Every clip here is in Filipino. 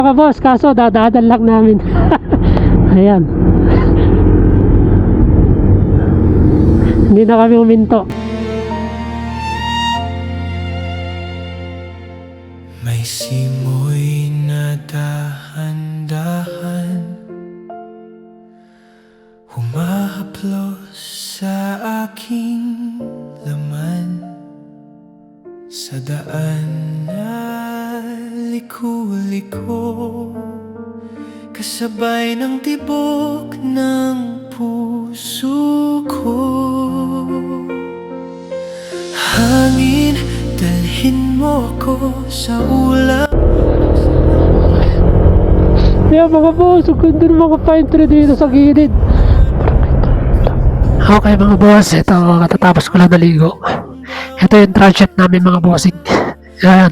Mga boss, kaso dadaanan lang namin. Ayan. Hindi na kami uminto. May simoy na dahan-dahan humahaplos sa aking laman. Sa daan na liko-liko, kasabay ng tibok ng puso ko. Hangin, dalhin mo ko sa ulap. Kaya mga boss, ang ganda ng mga pine tree dito sa gilid. Okay mga boss, ito katatapos ko lang naligo. Ito yung transient namin mga bossing. Ayan.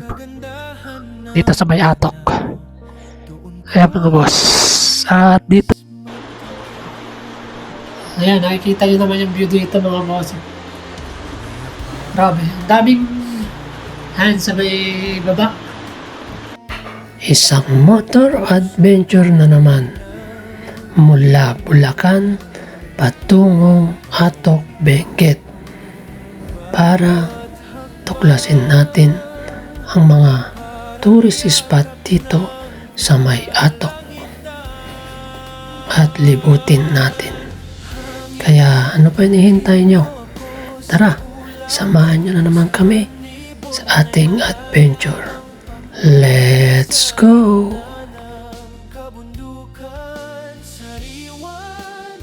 Dito sa may atok. Ayan mga boss. At dito. Ayan, nakikita nyo naman yung view dito mga bossing. Grabe. Ang daming ayan sa may baba. Isang motor adventure na naman. Mula Bulacan patungong Atok, Benguet. Para tuklasin natin ang mga tourist spot dito sa may Atok at libutin natin. Kaya ano pa hinihintay nyo? Tara, samahan nyo na naman kami sa ating adventure. Let's go! Kabundukan, sariwa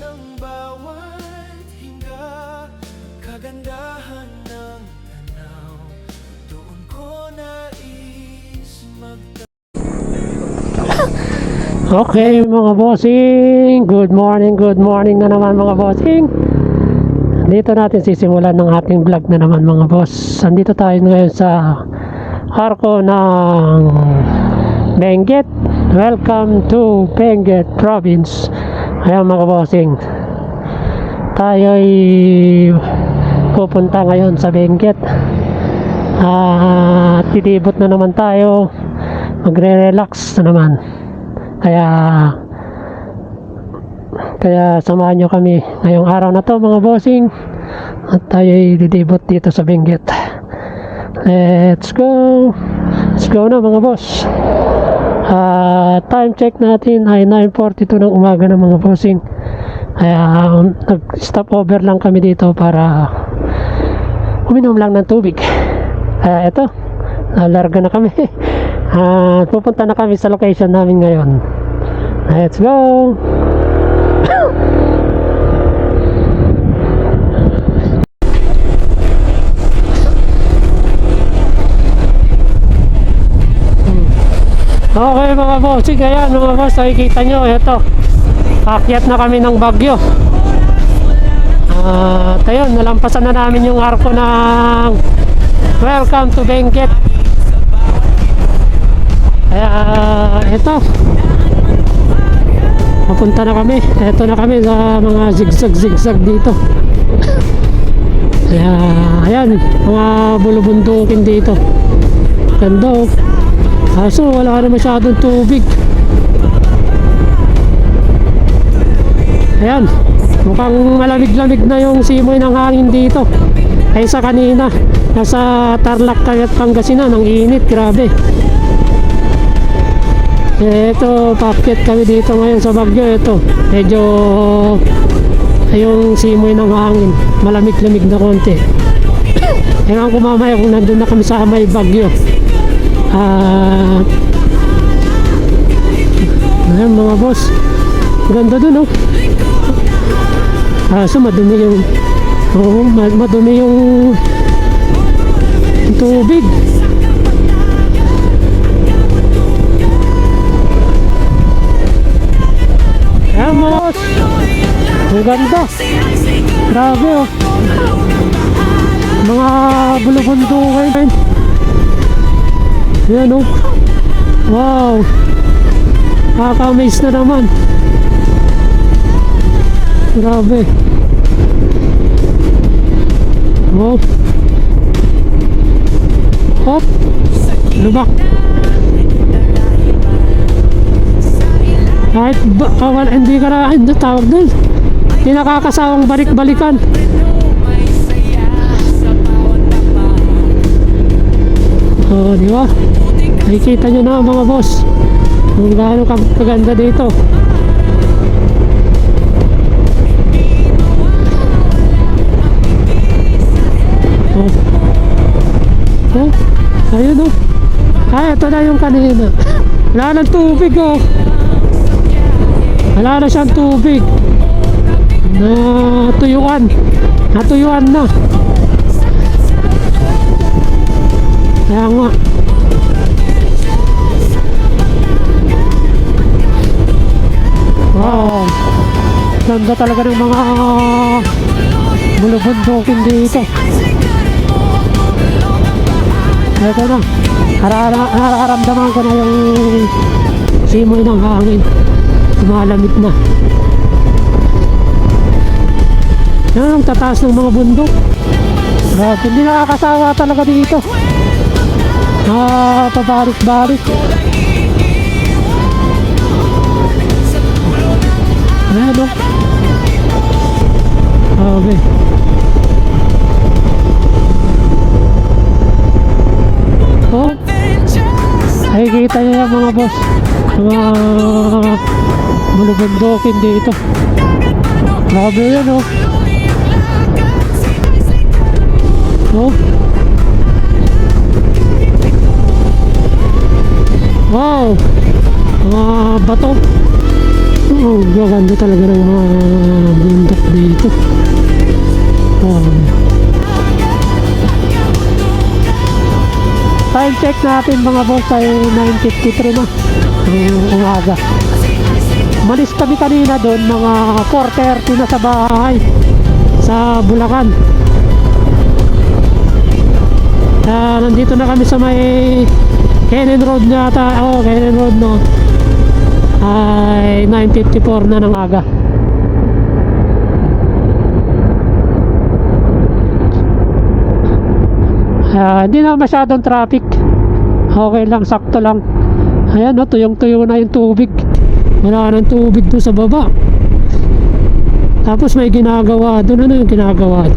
ng bawat hinga, kagandahan ng tanaw, doon ko nais Okay mga bossing, good morning na naman mga bossing. Dito natin sisimulan ng ating vlog na naman mga boss. Andito tayo ngayon sa Arco ng Benguet. Welcome to Benguet Province. Ayan mga bossing, tayo ay pupunta ngayon sa Benguet. Titibot na naman tayo, magre-relax na naman. Kaya samahan nyo kami ngayong araw na to mga bossing, at tayo ay didibot dito sa Benguet. Let's go na mga boss. Time check natin ay 9:42 ng umaga ng mga bossing. Kaya nag-stop over lang kami dito para uminom lang ng tubig. Kaya eto, nalarga na kami. Pupunta na kami sa location namin ngayon. Let's go. Okay mga bossing, ayan mga boss, nakikita nyo, eto, paakyat na kami ng Bagyo. Ayun, nalampasan na namin yung arko ng Welcome to Benguet. Kaya eto, mapunta na kami. Eto na kami sa mga zigzag dito. Kaya ayan, mga bulubundukin dito. Ganda oh. Kaso wala na masyadong tubig. Ayan, mukhang malamig-lamig na yung simoy ng hangin dito kaysa kanina. Nasa Tarlac at Pangasinan, ang init, grabe. Ito, paakyat kami dito ngayon sa Bagyo. Ito, medyo yung simoy ng hangin, malamig-lamig na konti. Ewan ko mamaya kung nandun na kami sa may Bagyo. Ayan mga boss, ganda dun oh. So madumi yung madumi yung tubig. Ayan mga boss, ang ganda, grabe oh. Mga bulubundukin. Yan oh. Wow, nakaka-amaze na naman. Grabe. Oh. Hop. Lubak. Kahit hindi ka na, hindi tawag doon. Hindi nakakasawang balik-balikan. May saya sa bawat tapa. Oh, di ba? Nakikita nyo na mga boss kung gaano kaganda dito. Oh. Oh. Ayun oh. Ay, ito na yung kanina. Wala ng tubig oh. Wala na siyang tubig. Natuyuan. Natuyuan na. Kaya nga. Wow. Ganda talaga ng mga bulubundukin dito. Ito na. Nararamdaman ko na yung simoy ng hangin. Lumalamig na. Yan ang tataas ng mga bundok. Grabe, hindi nakakasawa talaga dito. Pabalik-balik. Ayan o. Grabe. Oh. Ay, kita nyo yan mga boss. Mga bulubundukin dito. Grabe yan o. Oh. Wow. Mga bato. Oh, gaganda talaga ng mga bundok dito. Time check natin mga boss ay 9:53 na ng umaga. Malis kami kanina doon mga 4:30 na sa bahay sa Bulacan. Nandito na kami sa may Kenen Road yata. Oh, Kenen Road no. Ay 9:54 na ng aga. Hindi na masyadong traffic. Okay lang, sakto lang. Ayan, no, tuyong-tuyo na yung tubig. Wala nang tubig doon sa baba. Tapos may ginagawa. Doon na yung ginagawa.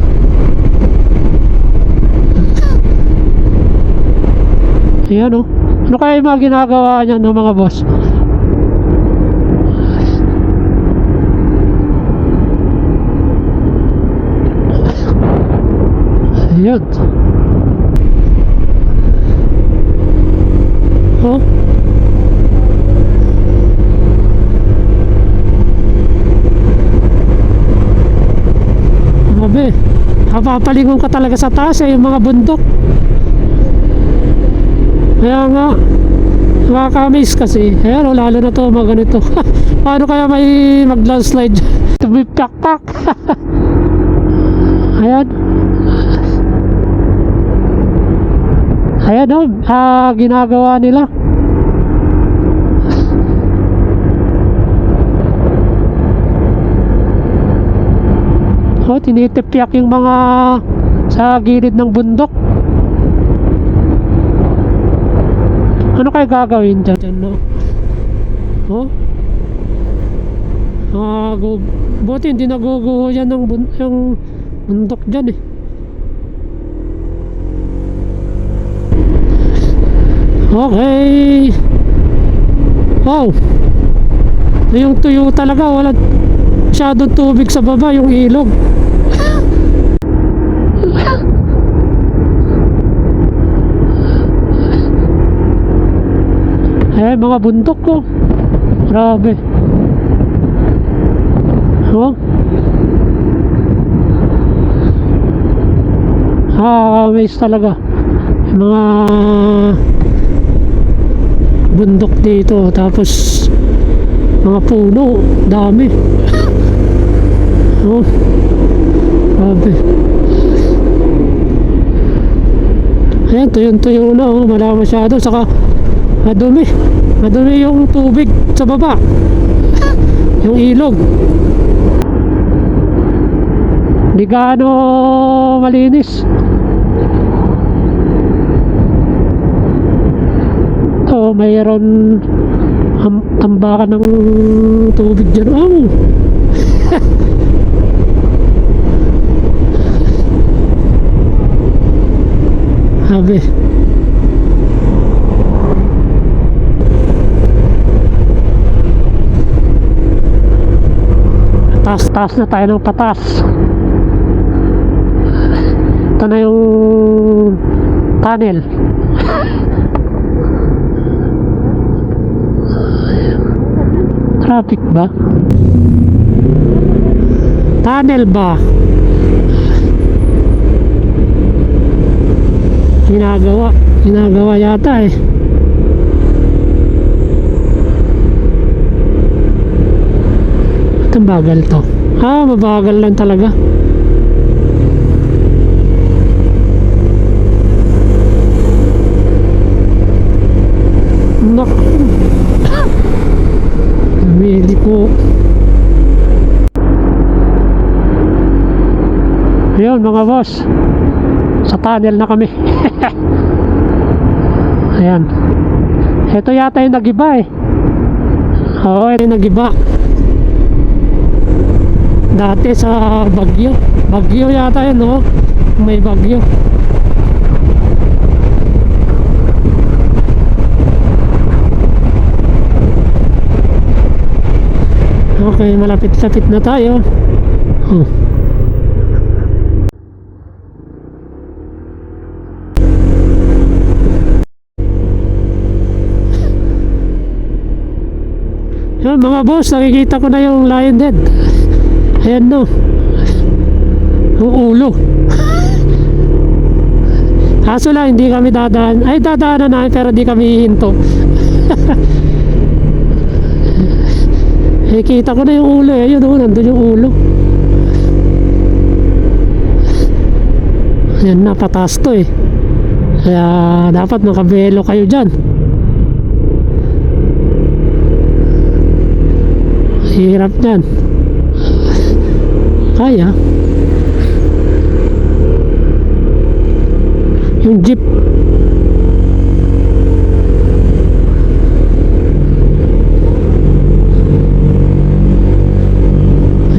Ayan, no. Ano kaya yung mga ginagawa niyan, no, mga boss? Ayan. Oh. Grabe. Papalingon ka talaga sa taas yung mga bundok. Kaya nga nakaka-amaze kasi. Ayan, lalo na to mga ganito. Paano kaya may mag-landslide? Tumipyak-pak. Ayan. Ayan o, ginagawa nila. O, tinitipyak yung mga sa gilid ng bundok. Ano kayo gagawin dyan, no? O? Buti hindi naguguho yan ng yung bundok dyan eh. Okay. Wow. Yung tuyo talaga, wala masyadong tubig sa baba, yung ilog. Eh, mga bundok ko. Grabe. Oh. Amaze talaga. Yung mga bundok dito, tapos mga puno, dami. Oh, grabe. Ayan, tuyo na, oh, wala masyado, saka madumi yung tubig sa baba, yung ilog hindi gaano malinis. Mayroon Tambakan ng tubig dyan. Oh! Sabi. Taas na tayo ng patas. Ito na yung tunnel. Traffic ba? Tunnel ba? Ginagawa yata eh. Itong bagal to. Mabagal lang talaga. Naku. Namili po. Ayun mga boss, sa tunnel na kami. Ayan. Ito yata yung nagiba eh. Oo, ito yung nagiba. Dati sa Bagyo. Bagyo yata yun, no? May Bagyo. Okay, malapit-lapit na tayo. Yan mga boss, nakikita ko na yung lion head. Ayan no. Yung ulo. Kaso lang hindi kami dadaan. Ay dadaanan namin pero hindi kami hihinto. Kita ko na yung ulo eh. Ayun o, nandun yung ulo. Ayan na, pataas to eh. Kaya dapat makabelo kayo dyan. Hirap dyan. Kaya. Yung jeep.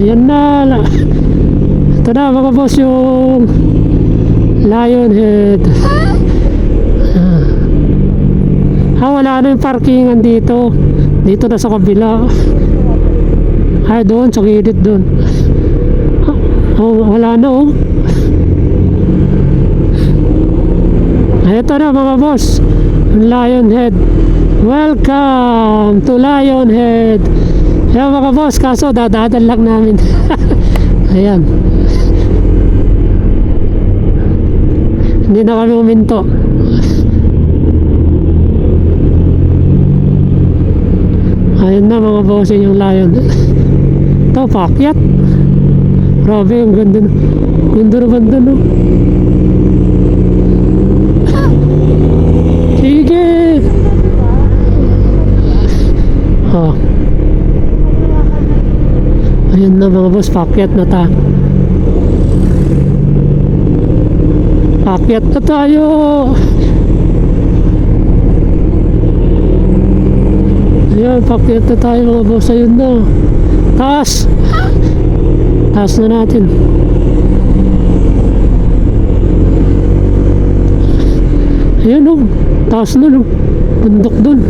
Ayan na. Ito na mga boss yung lion head. Wala na yung parkingan dito. Dito na sa kabila. Ay doon, sa gilid doon. Wala na oh. Ito na mga boss, Lionhead. Welcome to Lionhead. Ayan mga boss, kaso dadaanan lang namin. Ayan. Hindi na kami uminto. Ayan na mga boss, yung lion. Ito, paakyat. Grabe, ang ganda. Ganda na banda, no? Sige! Oh. Ayan na mga boss, paakyat na ta. Paakyat na tayo! Ayan, paakyat na tayo mga boss. Ayun na. Taas! Taas na natin. Ayan o. Taas na o. Bundok dun.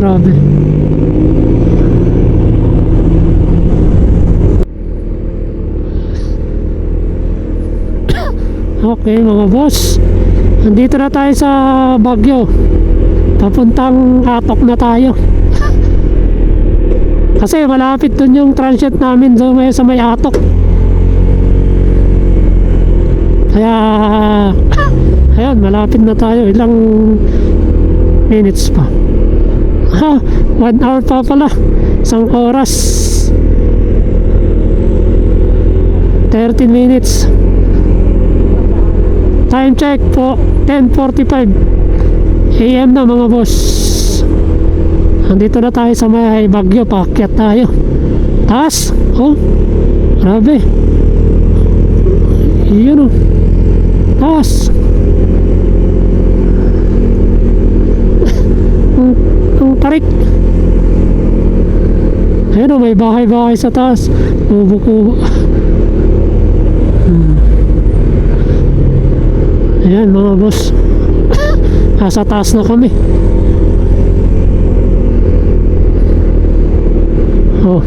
Grabe. Okay mga boss. Nandito na tayo sa Bagyo. Papuntang Atok na tayo. Kasi malapit dun yung transit namin sa may Atok. Kaya ayan, malapit na tayo. Ilang minutes pa? 1 hour pa pala. Isang oras 13 minutes. Time check po 10:45 AM na mga boss. Nandito na tayo sa may Bagyo, paakyat tayo. Taas, oh, grabe. Yun oh, taas. ng tarik. Ayun o, may bahay-bahay sa taas. Kubo-kubo. Ayan mga boss. Nasa taas na kami. Oh.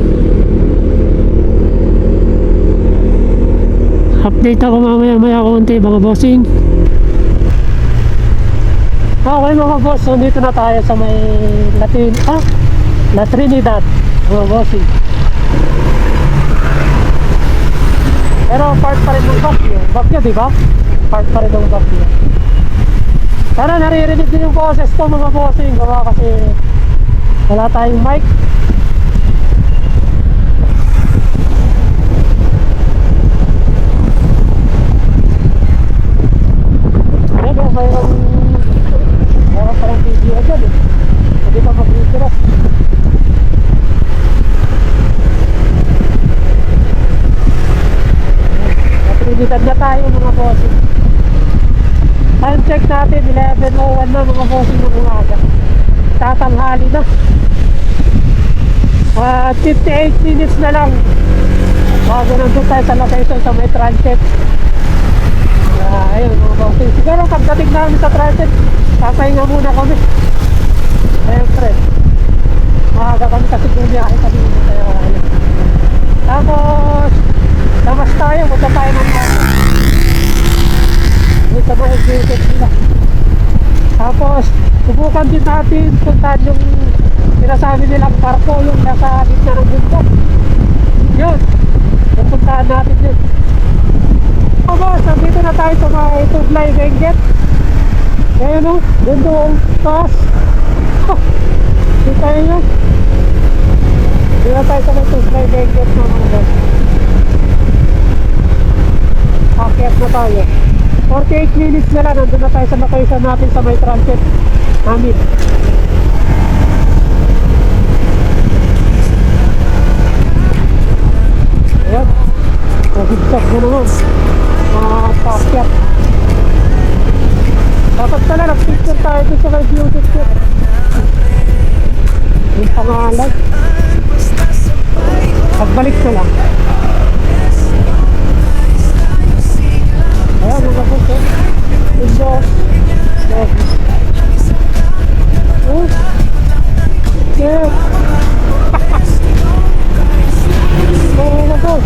Update ako mamaya-maya konti mga bossing. Okay mga boss, so dito na tayo sa may La Trinidad mga bossing. Pero part pa rin ng Baguio, di ba? Part pa rin ng Baguio. Sana naririnig din yung boses ko mga bossing, gawa kasi wala tayong mic. Mayroon palang video dyan eh. Hindi pa mag-video. Natrinidad na tayo mga bossing. Time check natin 11:01 na mga bossing ng umaga. Tatanghali na. 58 minutes na lang bago nandun tayo sa location sa may transit. Ayun mga bossing. Siguro pagdating namin sa transit, papahinga muna kami. Siyempre maaga kami kasi bumiyahe kami. Kaya ayun. Tapos labas tayo, punta tayo ng may sa mga exhibit nila. Tapos subukan din natin puntahan yung sinasabi nilang barko, yung nasa gitna ng bundok. Yun, pupuntahan natin yun. Boss, nandito na tayo sa mga Tuglay Benguet. Ayun o, doon taas. Kita nyo. Dito na tayo sa mga Tuglay Benguet na mga boss. Akyat na tayo. 48 minutes na lang, nandun na tayo sa location natin sa may transit namin. Ayan, nagigsak na naman mga pakyat. Dapat pala nag-picture tayo dito sa may beauty shop. Yung pangalan pagbalik ko lang. Ayan mga boss eh. Indo oh yeah. Oh mga boss.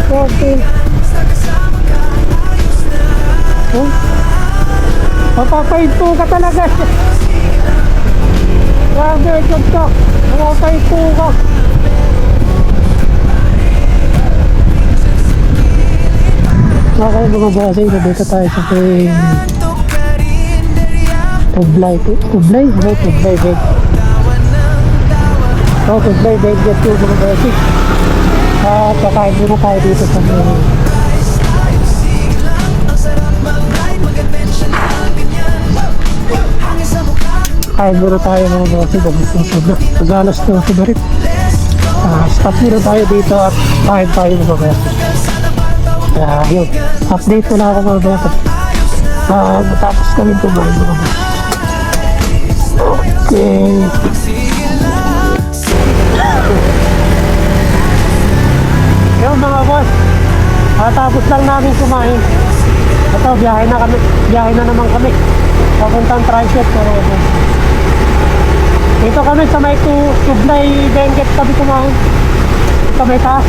Okay. Oh, mapapahinto ka talaga. Grabe, good ka. Mapapahinto ka. Okay mga bossing, nandito tayo sa Tuglay Beg. Oh, Tuglay Beg yung mga bossing. At kakain muna tayo dito sa kain muna tayo mga bossing. Mag-alas na si Barit. Stop muna tayo dito at kain tayo mga bossing. Kaya yun, update ko na ako mga bossing. Matapos kami kumain mga bossing. Okay. Yun mga boss, tapos lang namin kumain. Ito, biyahe na naman kami papuntang transit mga boss. Dito kami sa may Tuglay Benguet kami kumain sa may taas.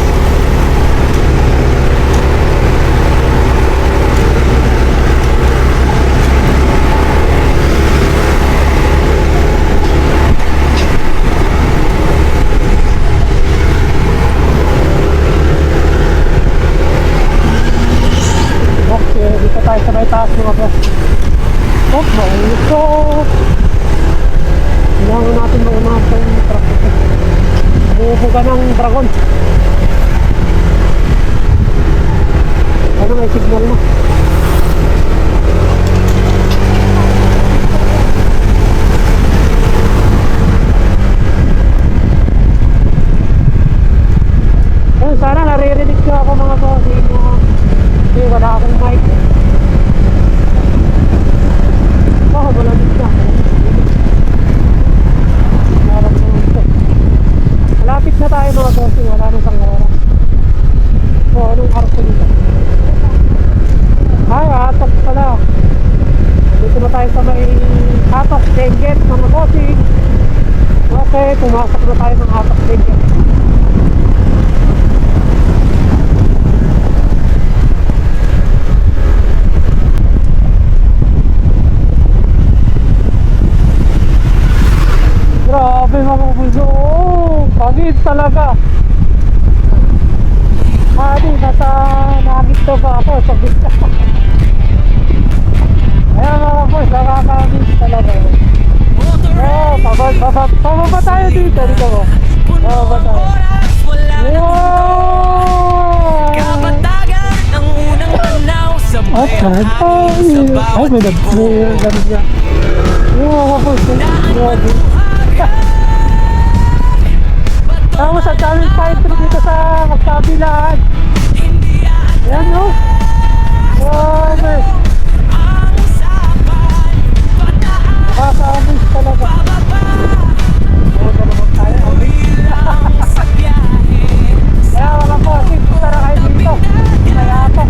Dito tayo sa may taas mga boss. Oh, mainit ko. Kailangan natin maunahon sa yung traffic. Bubuga ng dragon. Ano, may signal na. Ayun, sana naririnig ko ako mga boss. Hindi, wala akong mic. Oh, wala din siya. Okay, pumasok na tayo ng atak din. Grabe mga buso. Pagit talaga. Hani, nasa langit to ba ako sa gitna. Ayan mga boss, nakakagit talaga. Oh, pababa tayo dito. Dito mo. Pababa tayo. Wow! Kapatagan ang unang tanaw sa Okay. may hangin sa Ay, bawat may ganun niya. Yung mga boss, grabe. Tapos ang daming pine tree dito sa magkabilaan. Ayan no. Grabe. Nakaka-amaze talaga. Oo na naman tayo. Kaya wala po, punta na kayo dito. Kaya ako.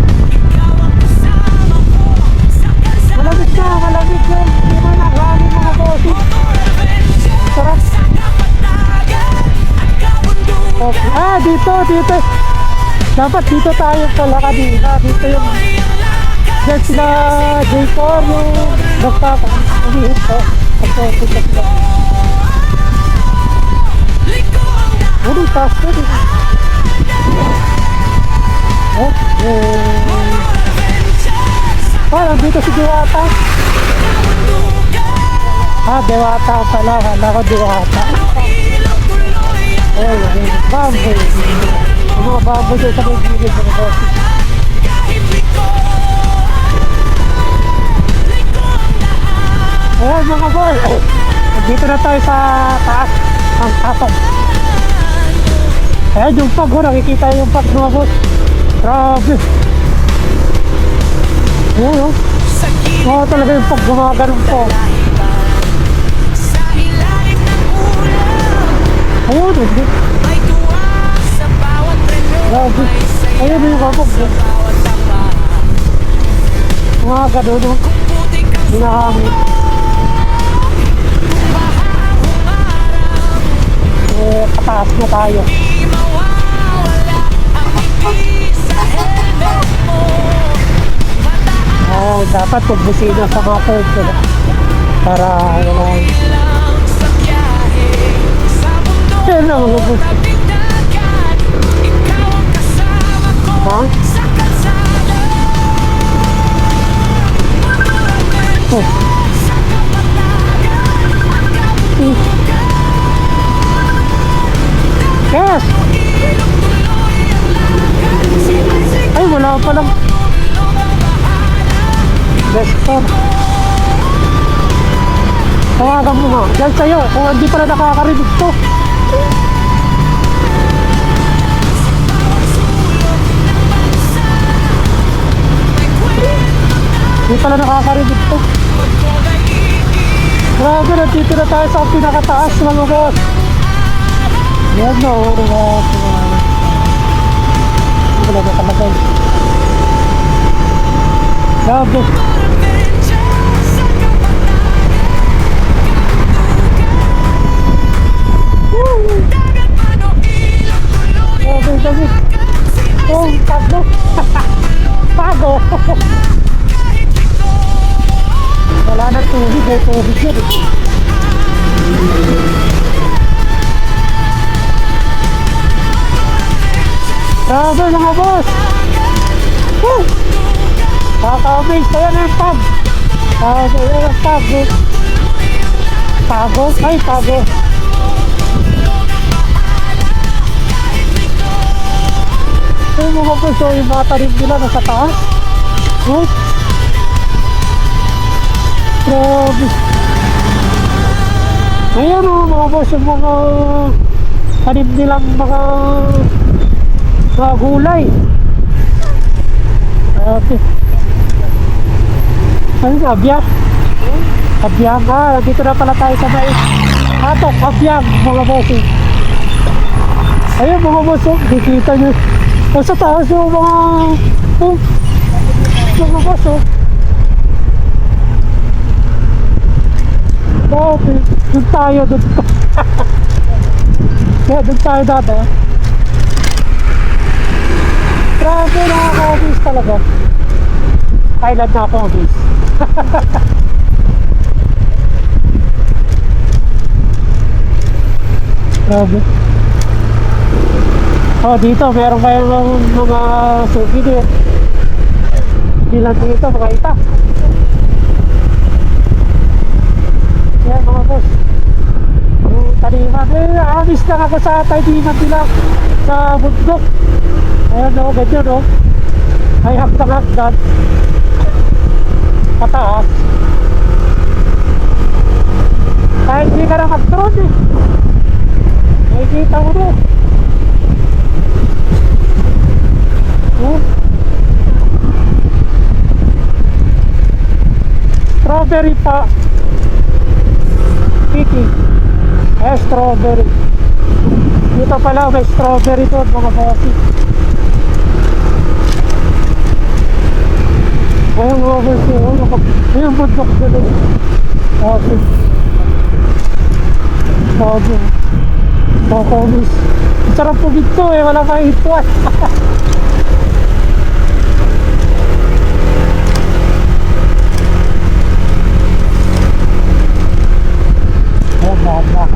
Malamig na, malamig yun. Hindi mo naghali mga bossing. Sarap. Okay. Ah, dito. Dapat dito tayo pala kanina. Dito yung dyan sila J4 yung nagpapahihit ko. Pagpunta sila. Ano, taas ko dito. Okay. Ah, dito si Diwata. Ah, Diwata pala. Kala ko Diwata. Ayun, bamboo. Yung mga bamboo dyan sa may gilid ng bossing. Ayan mga boy, dito na tayo sa taas ang tapad. Ayan yung pag, nakikita yung pag mga boss. Grabe. Ayan o. Oo talaga yung pag gumaganon po. Ayan o. Grabe. Ayan yung kapag. Mga ganon o. Hinahangin. Pataas na tayo. Oh, dapat magbusina sa mga curve ko na. Para ano. Yan na mga bus. Ha? Oh. Yes! Ay, wala pa lang. Desktop. Tawagan mo nga. Diyan sa'yo. Kung hindi pala nakakarinig to. Hindi pala nakakarinig to. Grabe, nandito na tayo sa pinakataas mga boss. Yan na, wala na kalagay. Grabe. Grabe, grabe. Oh, pago. Pago. Wala na tubig, may tubig yun. Grabe mga boss. Woo! Kaka-amaze. Ayan ang pag. Ayan ang pag. Pago? Ay, pago. Ayan mga boss. So, yung mga tarim nila nasa taas. Oh. Grabe. Ayan o mga boss. Yung mga tarim nilang mga gulay. Okay. Ano yung abya? Abyang. Ah, dito na pala tayo sa may atok. Abyang mga bossing. Ayun mga bossing. Dikita nyo. O sa taas yung mga boss oh. Okay. Doon tayo doon. Kaya doon tayo dati. Grabe, nakaka-obis talaga. Highland na ako, obis. Grabe. Oh, dito meron kayong mga souvenir. Hindi lang dito, mga ita. Yan mga boss. Yung taniman. Amis lang ako sa taniman nila sa bundok. Ayan o, ganyan o. Ay hagdan-hagdan. Pataas. Kahit hindi ka na mag-drone eh. Nakikita mo na. Strawberry pa. Piki. Strawberry. Dito pala may strawberry doon mga bossy. Ayun mga bossy. Ayun bundok doon. Okay. Sabi. Makomis. Sarap po dito eh. Wala kang ituan. Ayan, bakit.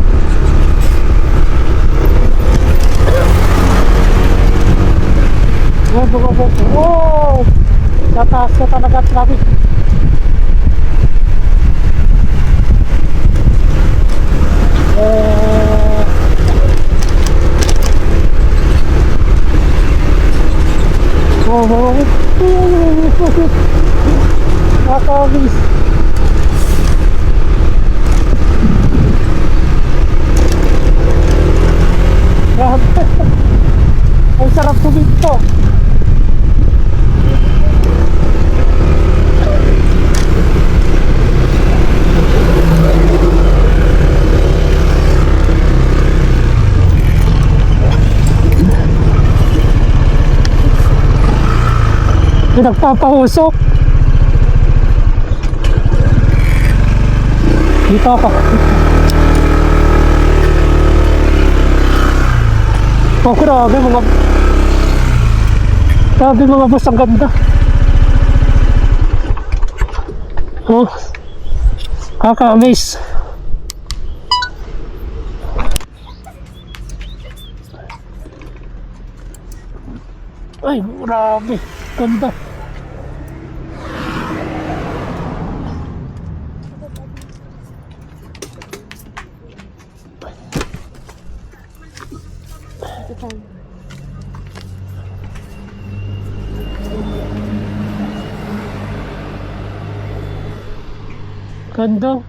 Ayan, mga boss. Wow! Tataas na talaga traffic. Nakakabis. Grabe. Ang sarap kumito. Nagpapahusok. Dito ako. Oh, grabe mga boss, ang ganda. Oh, kaka-amaze. Ay, grabe, ganda. Ganda.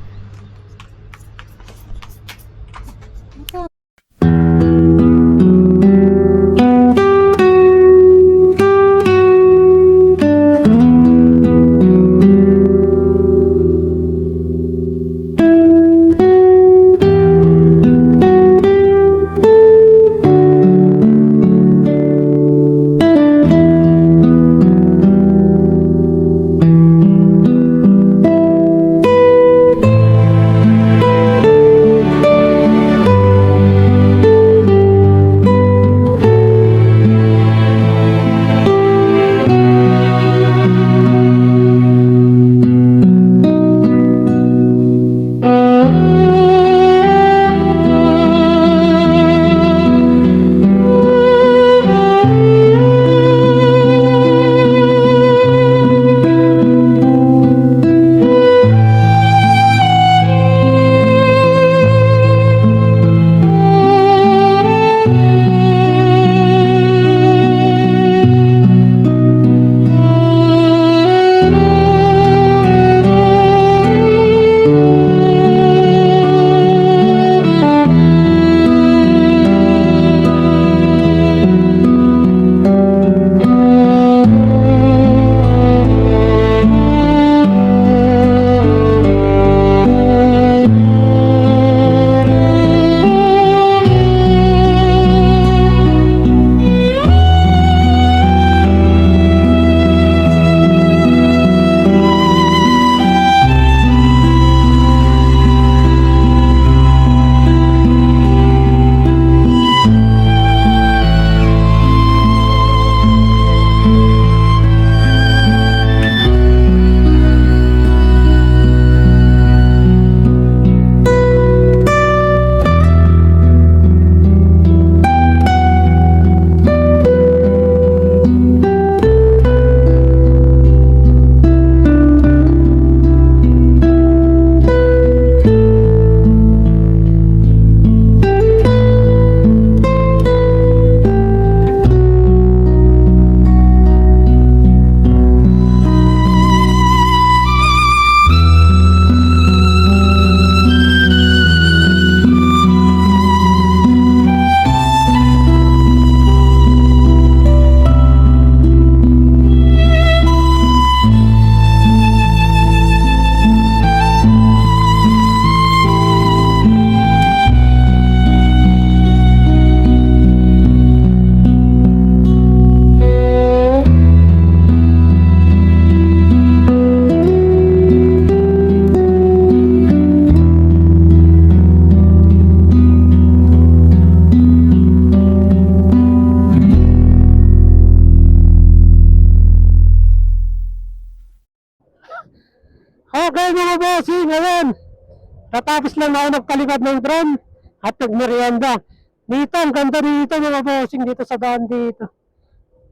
Tatapos lang ako nagpalipad ng drone at nagmerienda. Dito, ang ganda dito mga bossing, dito sa daan dito.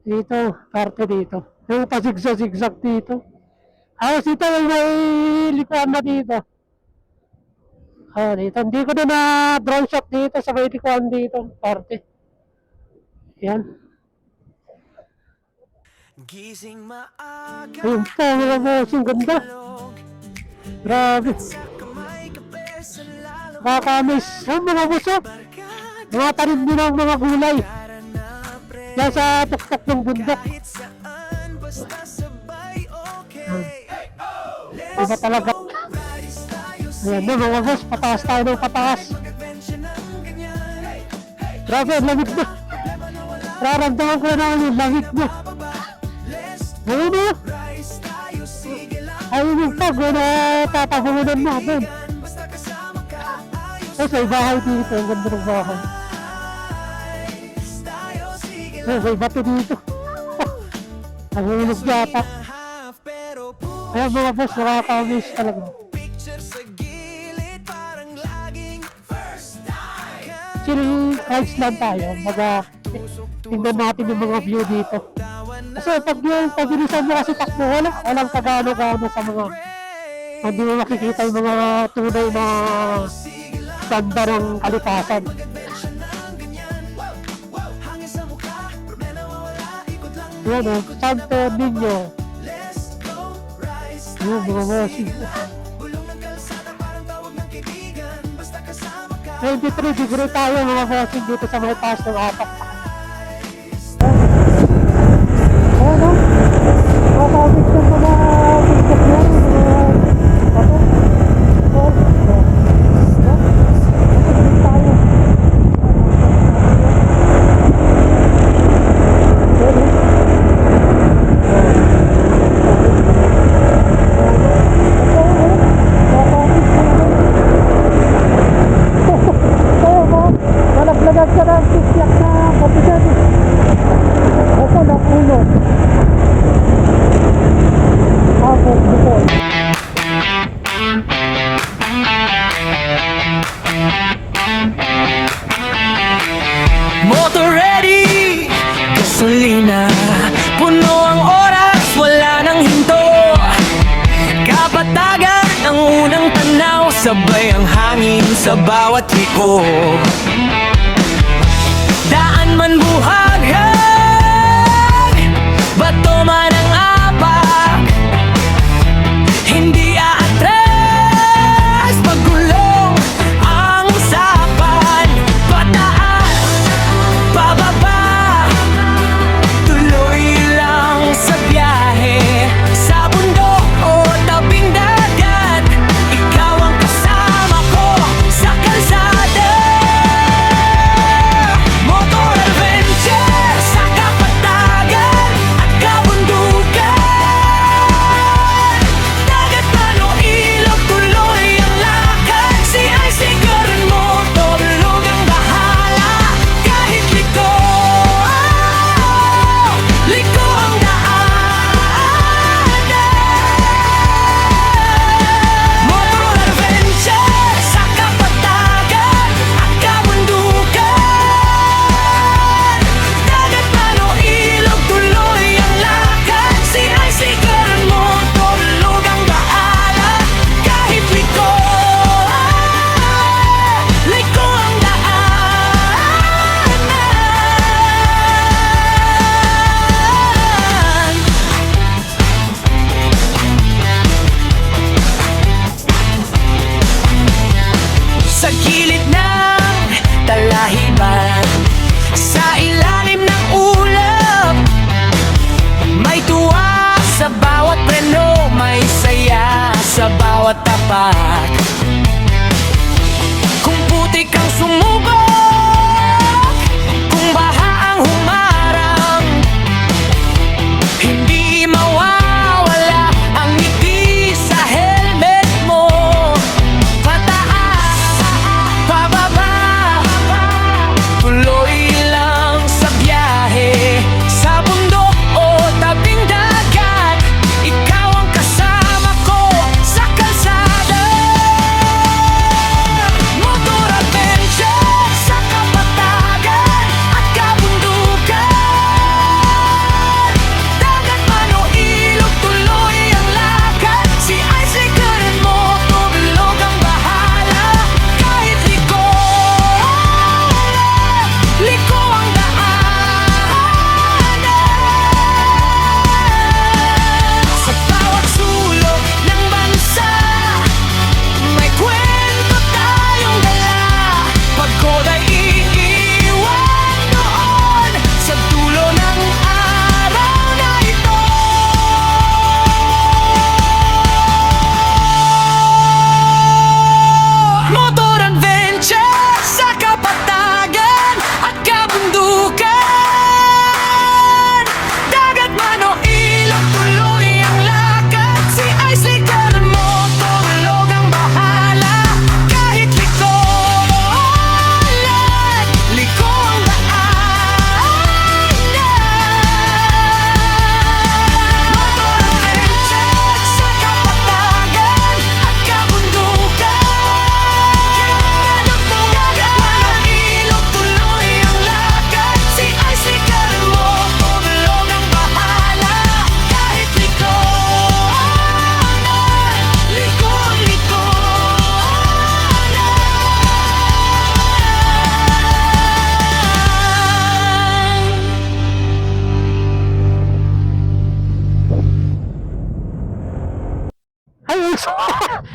Dito, parte dito. Yung pasigsa-sigzag dito. Ayos dito, may likuan na dito. Dito. Hindi ko na drone shot dito sa may likuan dito, parte. Yan. Gising maaga, Ayun po mga bossing, ganda. Grabe. kamay kape sa lalo Kakamis. Yung mga buso. Mga tanim din ng mga gulay. para na pre. Yan sa tuktok ng bundok. Kahit saan, basta sabay okay. Iba talaga. Rise tayo sa Ayan na mga boss, pataas tayo ng pataas. mag-adventure ng ganyan. Grabe, ang lamig na. Raramdaman ko na naman yung lamig na. Ayun na. Rise tayo, sige lang. Ayun yung pag na tatabunan natin. Basta kasama ka, ayos Tapos may bahay dito, ang ganda ng bahay. tayo, sige lang. May bato dito. Ang hulog yata. Half, pero Ayan mga boss, nakakamiss talaga. picture sa gilid, parang laging first time. Chill rides lang tayo. Tingnan natin yung mga view dito. Kasi pag yung pabilisan mo kasi takbo, walang kagano-gano sa mga hindi mo makikita yung mga tunay na ganda ng kalikasan. Hangin sa mukha, problema mawala, ikot lang. Yan o, Santo Niño. Let's go, rise. Yung mga bossing. Bulong ng kalsada, parang tawag ng kaibigan. Basta kasama ka, 23 degree tayo mga bossing dito sa may taas ng atak. Ano? Nakakabit yung mga tiktok na yun. Ano? Tayo. Nalaglagan ka ng sisyak na kapitan. Ako na ulo. Ako, bukol. motor ready, gasolina, puno ang oras, wala nang hinto. Kapatagan ang unang tanaw, sabay ang hangin sa bawat hiko. Daan man buhaghag, bato man ang apak, hindi aatras, pagulong ang sapan. Pataas, pababa, tuloy lang sa biyahe. Sa bundok o tabing dagat, ikaw ang kasama ko sa kalsada. Motor adventure.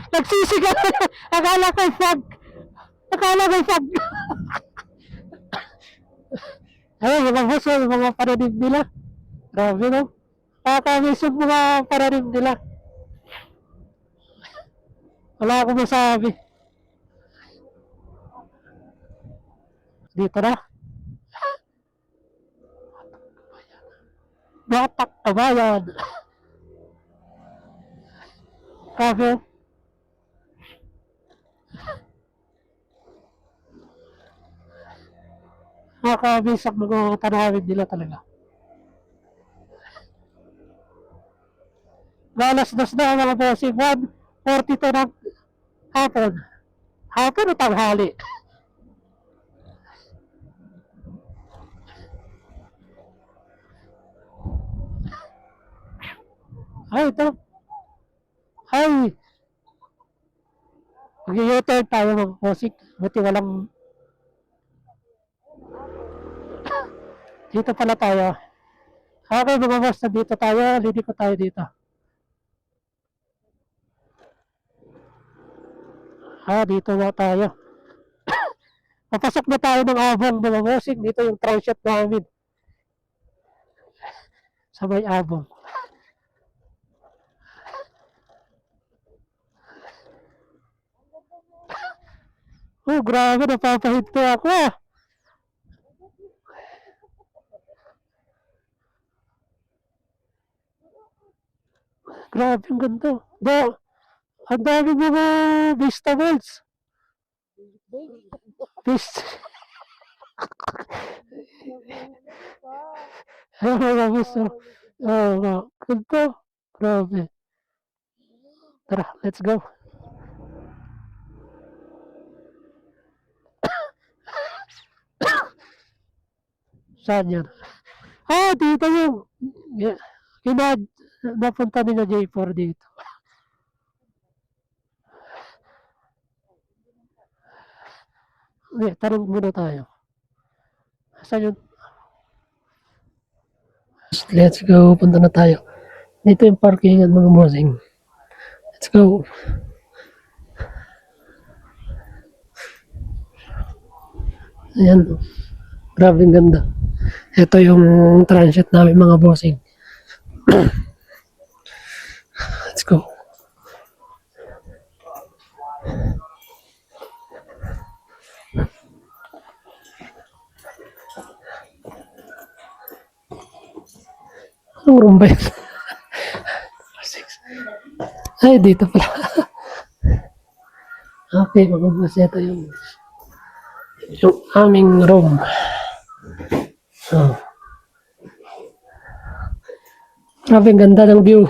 Nagsisigaw. Akala ko fog. Akala ko fog. Ayun, mga boss, yung mga pananim nila. Grabe, no? Kakamiss yung mga pananim nila. Wala akong masabi. Dito na. Batak kabayan. Grabe. Nakakamiss ang mga tanawin nila talaga. Malas-das na mga bossing. 1:42 ng hapon. Hapon o tanghali? Ay, ito. Ay. Mag-u-turn tayo mga bossing. Buti walang... Dito pala tayo. Okay mga boss, dito tayo. Lidi ko tayo dito. Dito na tayo. Papasok na tayo ng abong mga bossing. Dito yung transient namin. Sa may abong. Oh, grabe. Napapahinto ako. Grabe ang ganda. Ang dami mga vegetables. Vegetables. Mga gusto. Ganda. Grabe. Tara, let's go. Saan yan? Dito yung napunta nila J4 dito. Tanong muna tayo. Saan yun? Let's go. Punta na tayo. Dito yung parking at mga bossing. Let's go. Ayan. Grabe ang ganda. Ito yung transit namin mga bossing. Let's go. Anong room ba yun? Ay, dito pala. Okay, mga boss. Ito yung aming room. Grabe ang ganda ng view.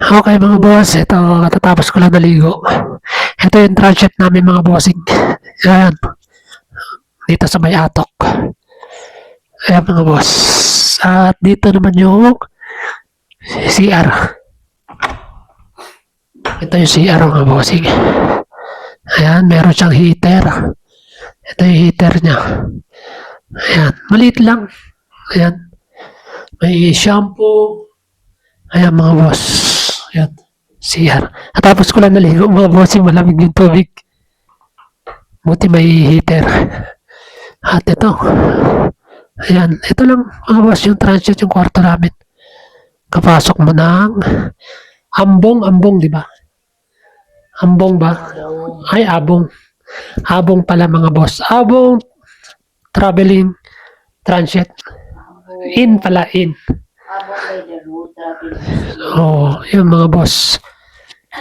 Okay mga boss, ito katatapos ko lang naligo. Ito yung transit namin mga bossing. Ayan. Dito sa may atok. Ayan mga boss. At dito naman yung CR. Ito yung CR mga bossing. Ayan, meron siyang heater. Ito yung heater niya. Ayan, maliit lang. Ayan. May shampoo. Ayan mga boss. Ayan. CR. At tapos ko lang naligo mga bossing, malamig yung tubig. Buti may heater. At ito. Ayan. Ito lang mga boss yung transit yung kwarto namin. Kapasok mo ng ambong, di ba? Ambong ba? Ay, abong. Abong pala mga boss. Abong traveling transit. In pala, in. Yun mga boss.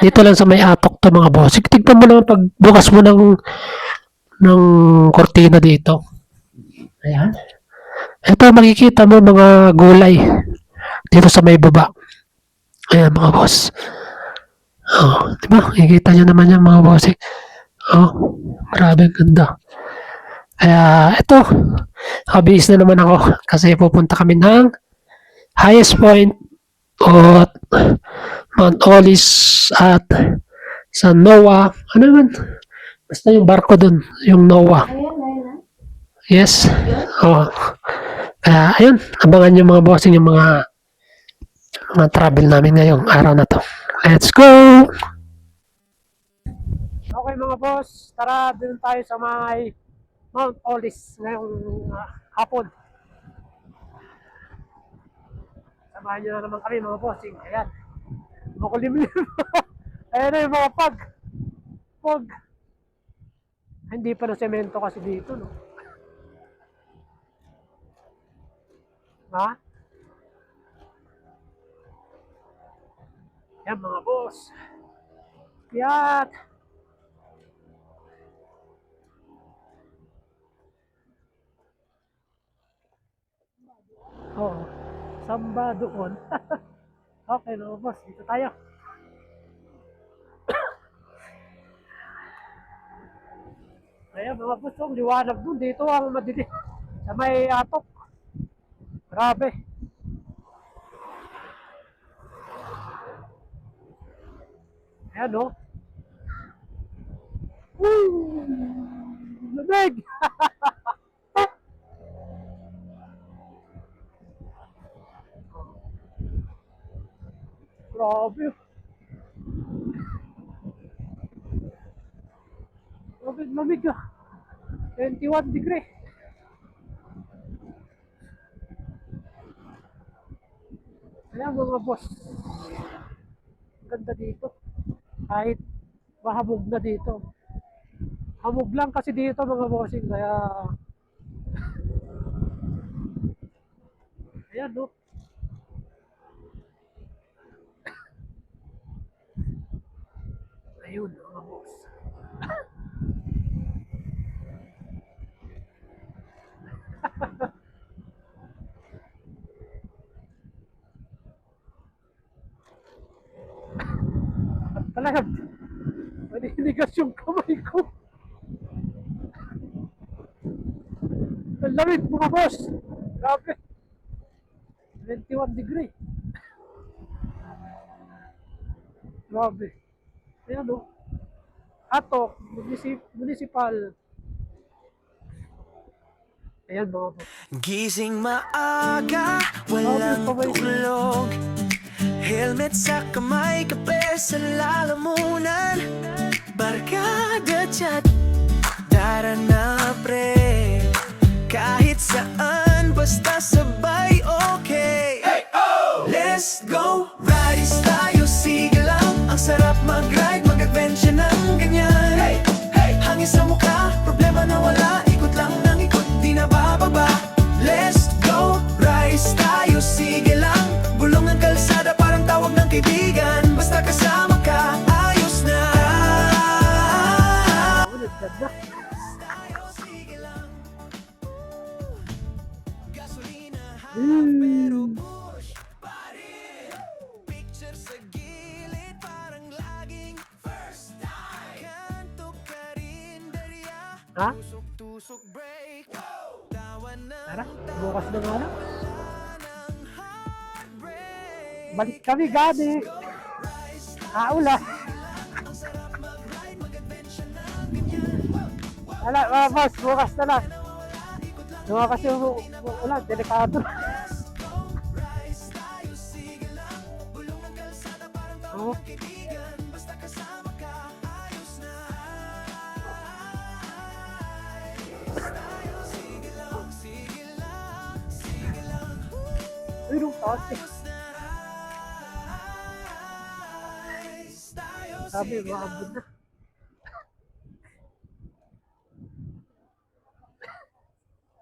Dito lang sa may atok to mga boss. Tignan mo naman pag bukas mo ng kortina dito. Ayan. Ito makikita mo mga gulay dito sa may baba. Ayan mga boss. Diba? Makikita nyo naman yan mga boss. Grabe ang ganda. Kaya ito, habis na naman ako kasi pupunta kami ng highest point o Mount Olis at sa NOAA. Ano naman? Basta yung barko dun, yung NOAA. Yes. Kaya ayun, abangan nyo mga bossing yung mga mga travel namin ngayong araw na to. Let's go! Okay mga boss, tara dun tayo sa may Mount Olis ngayong hapon. Samahan nyo na naman kami mga bossing. Ayan, makulimlim. Ayan na yung mga pag. Hindi pa na semento kasi dito, no? Ha? Yan mga boss. Yan. Oh, samba doon. Okay mga boss, dito tayo. Ayan mga boss, ang liwanag doon. Dito ang madilim. Sa may atok. Grabe. Ayan o. Woo! Lamig! Grabe. Lamig ah. 21 degree. Ayan mga boss. Ganda dito. Kahit mahamog na dito. Hamog lang kasi dito mga bossing. Kaya ayan no. Ayun mga boss. At talagang maninigas yung kamay ko. Ang lamig mga boss. Grabe. 21 degree. Grabe. Ayan o. Atok, municipal. Ayan mga boss. Gising maaga, walang tuklog. Helmet sa kamay, kape sa lalamunan. Barkada chat, dara na pre. Kahit saan, basta sabay okay. Let's go, riders tayo, sige lang. Ang sarap mag-ride, mag-adventure ng ganyan. Hangin sa mukha, problema na wala. Ikot lang ng ikot, di na bababa. Let's go, riders tayo, sige lang. Bulong ang kalsada, parang tawag ng kaibigan. Basta kasama ka, ayos na. Sige lang. Gasolina, pero push pa rin. Picture sa gilid, parang laging first time. Kanto ka rin, darya. Ha? Tusok-tusok break. Tawa ng Tara, bukas na nga lang. ng heartbreak. Balik kami gani. Aula. Wala, mga boss, bukas na lang. Diba kasi wala, delikado. Oh. Basta kasama ka, ayos na. Sige lang, sige lang, sige lang. Uy, nung taas eh. Sabi, maabot na.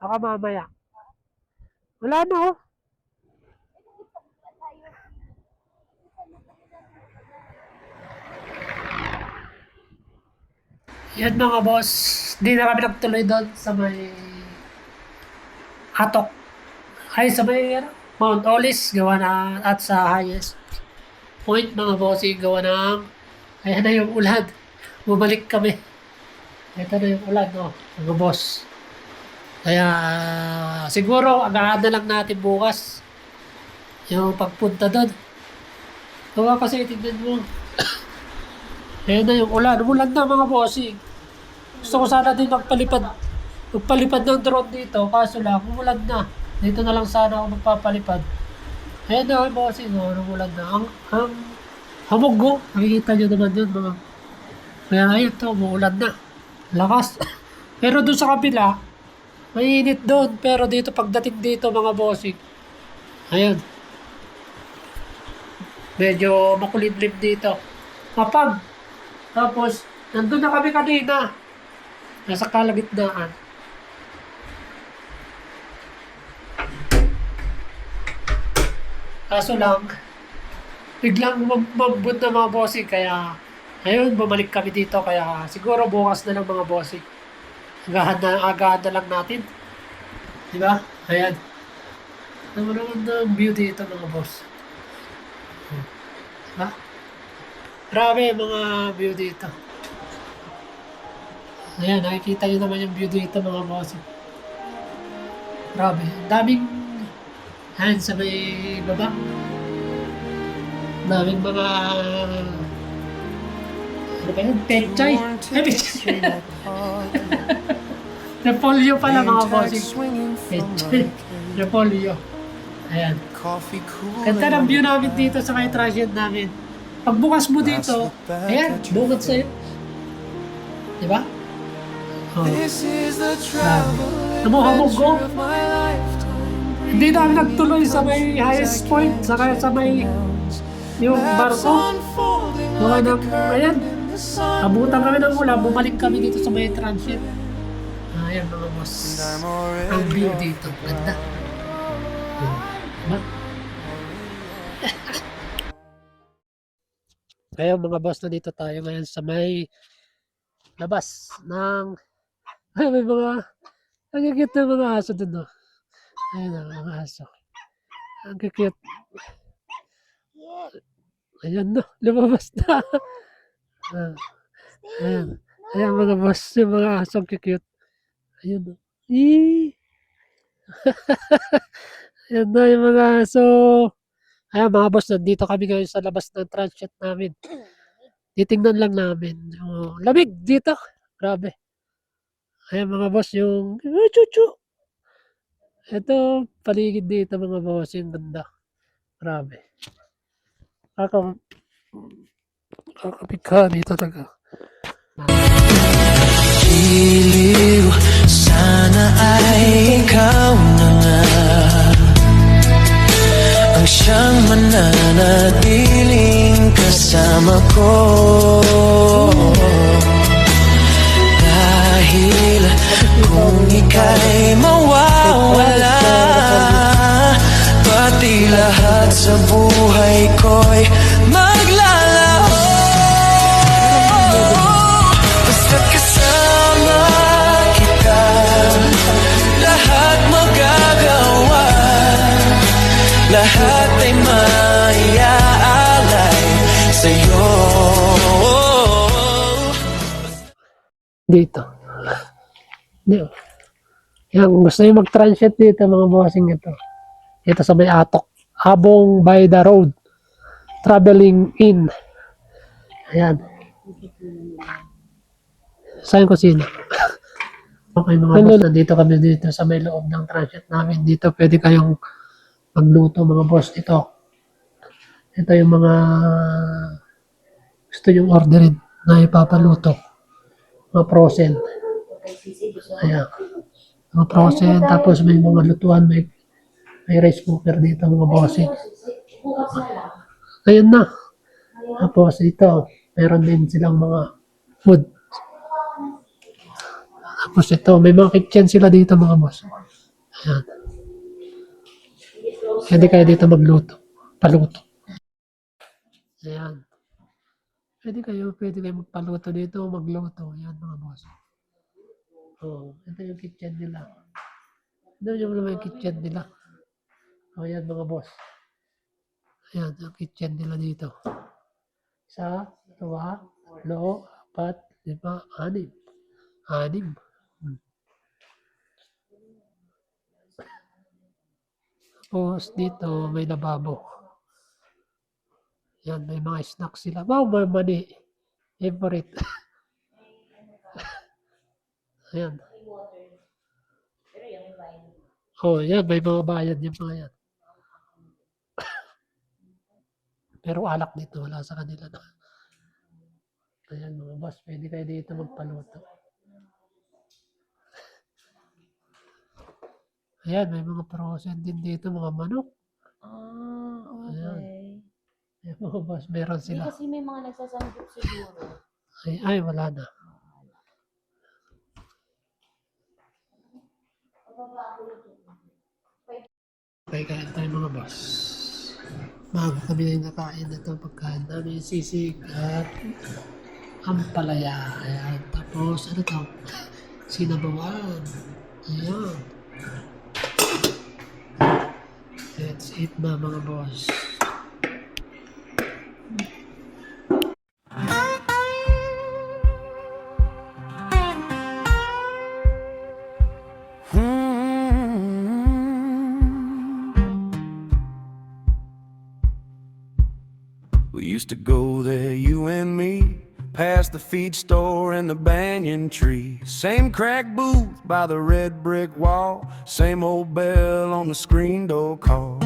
Baka mamaya. Wala na oh. Yan mga boss, di na kami nagtuloy doon sa may Hatok. Ay sa may Mount Olis, gawa na at sa highest point mga bossing, gawa ng ayan na yung ulan. Bumalik kami. Ito na yung ulan, no, mga boss. Kaya siguro agahan na lang natin bukas yung pagpunta doon. Gawa kasi tignan mo. Ayan na yung ulan. Umulan na mga bossing. Gusto ko sana din magpalipad ng drone dito. Kaso lang, umulan na. Dito na lang sana ako magpapalipad. Ayan na ang bossing, oh, numulan na. Ang hamog, oh. Nakikita nyo naman yun, mga. Kaya ayun to, umuulan na. Lakas. Pero doon sa kabila, mainit doon. Pero dito, pagdating dito, mga bossing, ayun, medyo makulimlim dito. Kapag, tapos, nandun na kami kanina. Nasa kalagitnaan. Kaso lang, biglang mambun na mga bossing. Kaya, ayun, bumalik kami dito. Kaya, siguro bukas na lang mga bossing. Agahan na lang natin. Diba? Ayan. Ano naman ang view dito mga boss? Diba? Grabe mga view dito. Ayan, nakikita nyo naman yung view dito mga boss. Grabe. Ang daming ayan sa may baba. Ang daming mga ano ba yun? Pechay. Pechay. Repolyo pala mga bossing. Pechay. Repolyo. Ayan. Ganda ng view namin dito sa may transient namin. Pagbukas mo dito, ayan, bukod sa'yo. Diba? Oh. Namuhamog ko. Hindi namin nagtuloy sa may highest point, saka sa may yung barko. Gawa ng, ayan, abutan kami ng ulan, bumalik kami dito sa may transient. Ayan mga boss. Ang view dito, ganda. Diba? Kaya mga boss, na dito tayo ngayon sa may labas ng ay, may mga ang cute ng mga aso dun, no? Ayun ang mga aso. Ang cute. Ayan, no? Lumabas na. Ah, ayan. Ayan mga boss, yung mga aso ang cute. Ayun, no? Eee! Ayan na yung mga aso. Ayan mga boss, nandito kami ngayon sa labas ng transient namin. Titingnan lang namin. Oh, lamig dito. Grabe. Ayan mga boss, yung chuchu. Ito, paligid dito mga boss, yung ganda. Grabe. Kakapikha dito talaga. Iliw, sana ay ikaw na nga ang siyang mananatiling kasama ko. Dahil kung ika'y mawawala, pati lahat sa buhay ko'y maglalaho. Basta't kasama kita, lahat magagawa, lahat ay maiaalay sa'yo. Dito. Dito. Yan, gusto nyo mag-transient dito mga bossing ito. Ito sa may Atok. Habong by the road. Traveling in. Ayan. Saan ko sino? Okay mga boss, nandito kami dito sa may loob ng transient namin. Dito pwede kayong magluto mga boss dito. Ito yung mga gusto yung orderin na ipapaluto. Mga frozen. Ayan. Mga frozen. Tapos may mga lutuan. May rice cooker dito mga bossing. Ayun na. Tapos ito, meron din silang mga food. Tapos ito, may mga kitchen sila dito mga boss. Ayan. Pwede kayo dito magluto. Paluto. Ayan. Pwede kayo magpaluto dito, magluto. Ayan mga boss. Oh, ito yung kitchen nila. Ito yung kitchen nila. O, ayan mga boss. Ayan, ang kitchen nila dito. 1, 2, 3, 4, 5, 6. 6. Tapos dito may lababo. Yan, may mga snacks sila. Wow, may money. Favorite. Ayan. Oh, yan, may mga bayad yung mga yan. Pero alak dito, wala sa kanila na. Ayan mga boss, pwede kayo dito magpaluto. Ayan, may mga frozen din dito, mga manok. Okay. Ayan mga boss, meron Hindi sila. kasi may mga nagsasambup siguro. Ay, wala na. Okay, kain tayo mga boss. Maaga kami na nakain na ito pagkain namin sisig at ampalaya. Ayan. Tapos, ano to? Sinabawan. Ayan. That's it na mga boss. We used to go there, you and me, past the feed store and the banyan tree. Same crack booth by the red brick wall, same old bell on the screen door call.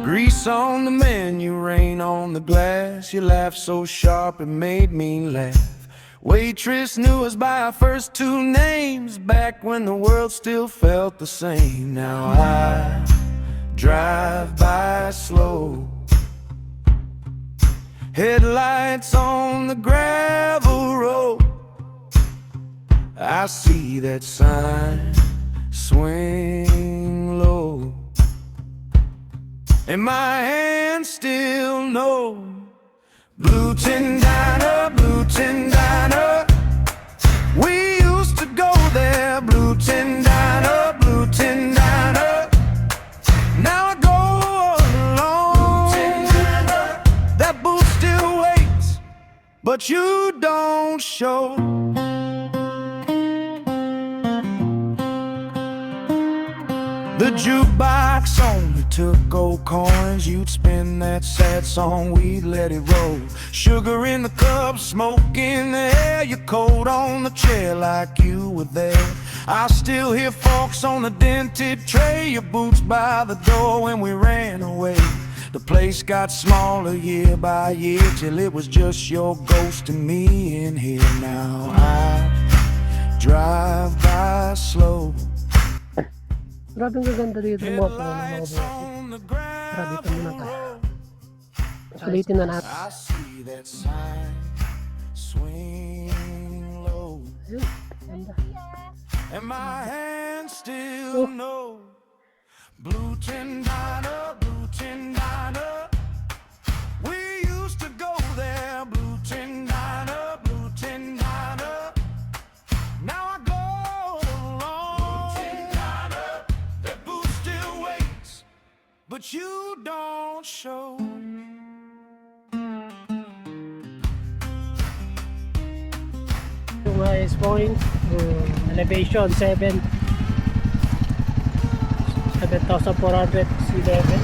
Grease on the menu, rain on the glass. You laughed so sharp it made me laugh. Waitress knew us by our first two names, back when the world still felt the same. Now I drive by slow, headlights on the gravel road. I see that sign, swing low, and my hands still know. Blue Tin Diner, Blue Tin Diner. We used to go there, Blue Tin Diner, Blue Tin Diner. Now I go alone. That booth still waits, but you don't show. The jukebox only took old coins. You'd spin that sad song, we'd let it roll. Sugar in the cup, smoke in the air. Your coat on the chair like you were there. I still hear forks on the dented tray. Your boots by the door when we ran away. The place got smaller year by year, till it was just your ghost and me in here. Now I drive by slow. Grabe ang gaganda dito ng mga puno ng mga boss. Tara, dito muna tayo. Sulitin na natin. I see that sign, swing low, Ayun, ganda. and my hands still know. Blue Tin Diner, Blue Tin Diner. We used to go there, Blue Tin Diner, Blue Tin Diner. Now I go alone. Blue Tin Diner, that booth still waits, but you don't show. Yung highest point, elevation 7,400 sea level.